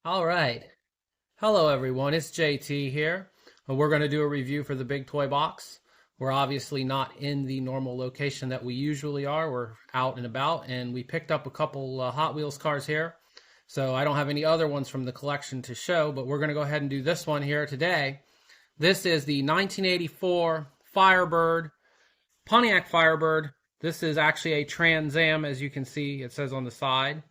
All right. Hello, everyone. It's JT here. And we're going to do a review for the big toy box. We're obviously not in the normal location that we usually are. We're out and about, and we picked up a couple Hot Wheels cars here. So I don't have any other ones from the collection to show, but we're going to go ahead and do this one here today. This is the 1984 Firebird, Pontiac Firebird. This is actually a Trans Am, as you can see, it says on the side.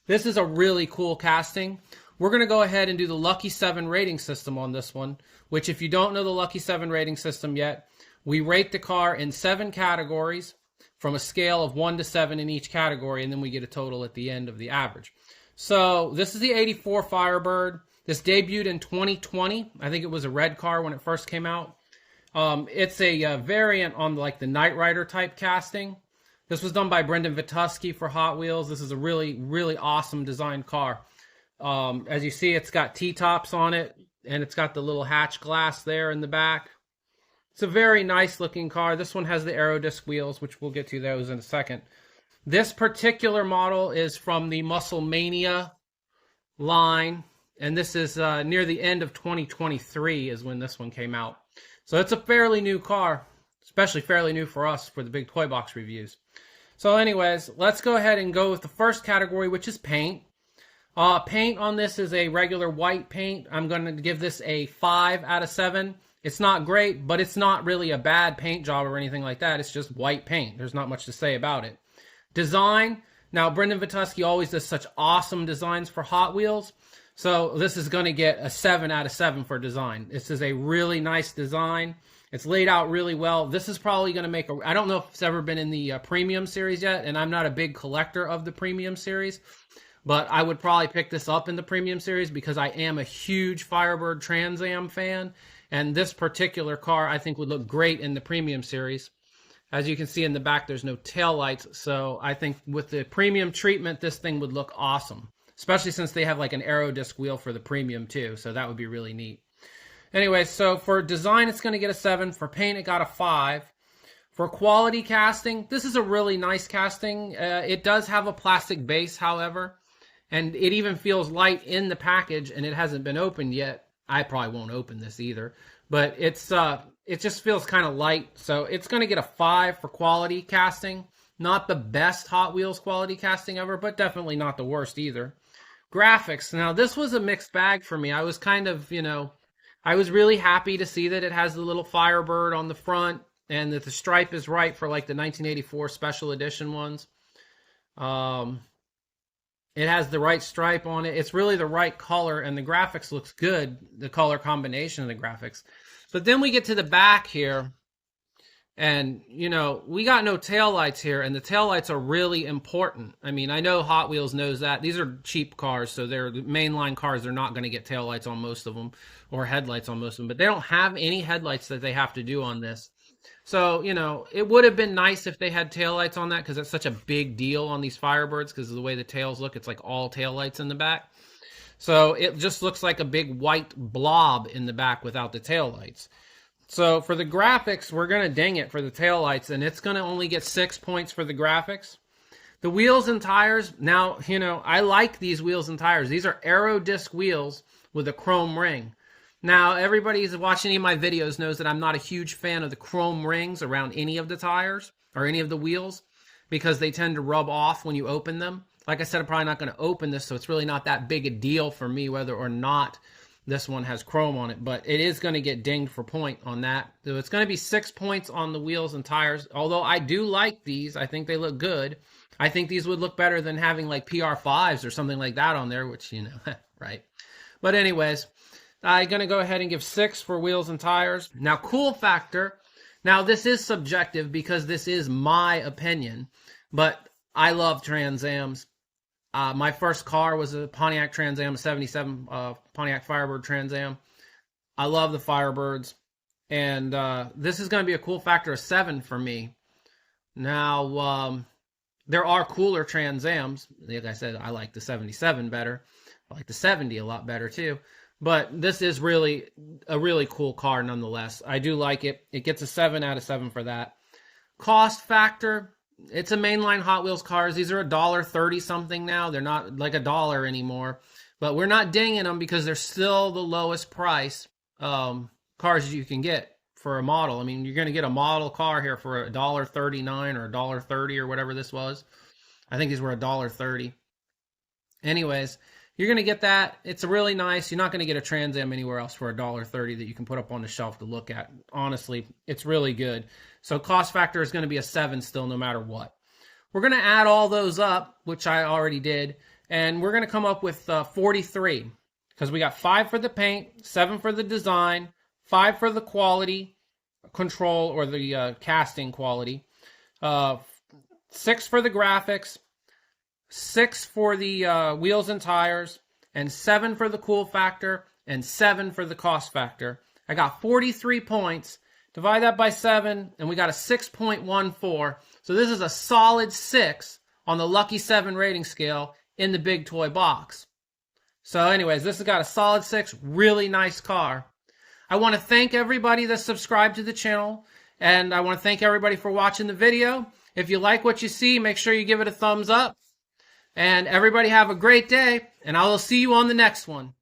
This is a really cool casting. We're going to go ahead and do the Lucky 7 rating system on this one, which if you don't know the Lucky 7 rating system yet, we rate the car in 7 categories from a scale of 1 to 7 in each category, and then we get a total at the end of the average. So this is the 84 Firebird. This debuted in 2020. I think it was a red car when it first came out. It's a variant on like the Knight Rider type casting. This was done by Brendan Vitusky for Hot Wheels. This is a really, really awesome designed car. As you see, it's got T-tops on it, and it's got the little hatch glass there in the back. It's a very nice looking car. This one has the Aero disc wheels, which we'll get to those in a second. This particular model is from the Muscle Mania line, and this is near the end of 2023 is when this one came out. So it's a fairly new car, especially fairly new for us for the big toy box reviews. So anyways, let's go ahead and go with the first category, which is paint. Paint on this is a regular white paint. I'm going to give this a 5 out of 7. It's not great, but it's not really a bad paint job or anything like that. It's just white paint. There's not much to say about it. Design. Now, Brendan Vitusky always does such awesome designs for Hot Wheels. So this is going to get a 7 out of 7 for design. This is a really nice design. It's laid out really well. This is probably going to make a... I don't know if it's ever been in the premium series yet, and I'm not a big collector of the premium series, but I would probably pick this up in the premium series because I am a huge Firebird Trans Am fan, and this particular car I think would look great in the premium series. As you can see in the back, there's no tail lights, so I think with the premium treatment, this thing would look awesome, especially since they have like an Aero disc wheel for the premium too, so that would be really neat. Anyway, so for design, it's going to get a 7. For paint, it got a 5. For quality casting, this is a really nice casting. It does have a plastic base, however, and it even feels light in the package, and it hasn't been opened yet. I probably won't open this either, but it just feels kind of light, so it's going to get a 5 for quality casting. Not the best Hot Wheels quality casting ever, but definitely not the worst either. Graphics. Now, this was a mixed bag for me. I was kind of, I was really happy to see that it has the little Firebird on the front and that the stripe is right for like the 1984 special edition ones. It has the right stripe on it. It's really the right color, and the graphics looks good, the color combination of the graphics. But then we get to the back here, and, we got no taillights here, and the taillights are really important. I mean, I know Hot Wheels knows that. These are cheap cars, so they're mainline cars. They're not going to get taillights on most of them, or headlights on most of them, but they don't have any headlights that they have to do on this. So, it would have been nice if they had taillights on that, because it's such a big deal on these Firebirds, because of the way the tails look. It's like all taillights in the back. So it just looks like a big white blob in the back without the taillights. So for the graphics, we're going to ding it for the taillights, and it's going to only get 6 points for the graphics. The wheels and tires, now, I like these wheels and tires. These are Aero disc wheels with a chrome ring. Now, everybody who's watching any of my videos knows that I'm not a huge fan of the chrome rings around any of the tires or any of the wheels because they tend to rub off when you open them. Like I said, I'm probably not going to open this, so it's really not that big a deal for me whether or not this one has chrome on it, but it is going to get dinged for point on that. So it's going to be 6 points on the wheels and tires, although I do like these. I think they look good. I think these would look better than having like PR5s or something like that on there, which, right. But anyways, I'm going to go ahead and give 6 for wheels and tires. Now, cool factor. Now, this is subjective because this is my opinion, but I love Trans Ams. My first car was a Pontiac Trans Am, 77 Pontiac Firebird Trans Am. I love the Firebirds, and this is going to be a cool factor of 7 for me. Now, there are cooler Trans Ams. Like I said, I like the 77 better. I like the 70 a lot better too. But this is really a really cool car nonetheless. I do like it. It gets a 7 out of 7 for that. Cost factor, it's a mainline Hot Wheels cars. These are $1.30 something now. They're not like $1 anymore. But we're not dinging them because they're still the lowest price cars you can get for a model. I mean, you're going to get a model car here for $1.39 or $1.30 or whatever this was. I think these were $1.30. Anyways, you're going to get that. It's really nice. You're not going to get a Trans Am anywhere else for $1.30 that you can put up on the shelf to look at. Honestly, it's really good. So cost factor is going to be a 7 still no matter what. We're going to add all those up, which I already did, and we're going to come up with 43 because we got 5 for the paint, 7 for the design, 5 for the quality control or the casting quality, 6 for the graphics, 6 for the wheels and tires, and 7 for the cool factor, and 7 for the cost factor. I got 43 points. Divide that by 7, and we got a 6.14. So this is a solid 6 on the Lucky 7 rating scale in the big toy box. So anyways, this has got a solid 6. Really nice car. I want to thank everybody that subscribed to the channel, and I want to thank everybody for watching the video. If you like what you see, make sure you give it a thumbs up. And everybody have a great day, and I will see you on the next one.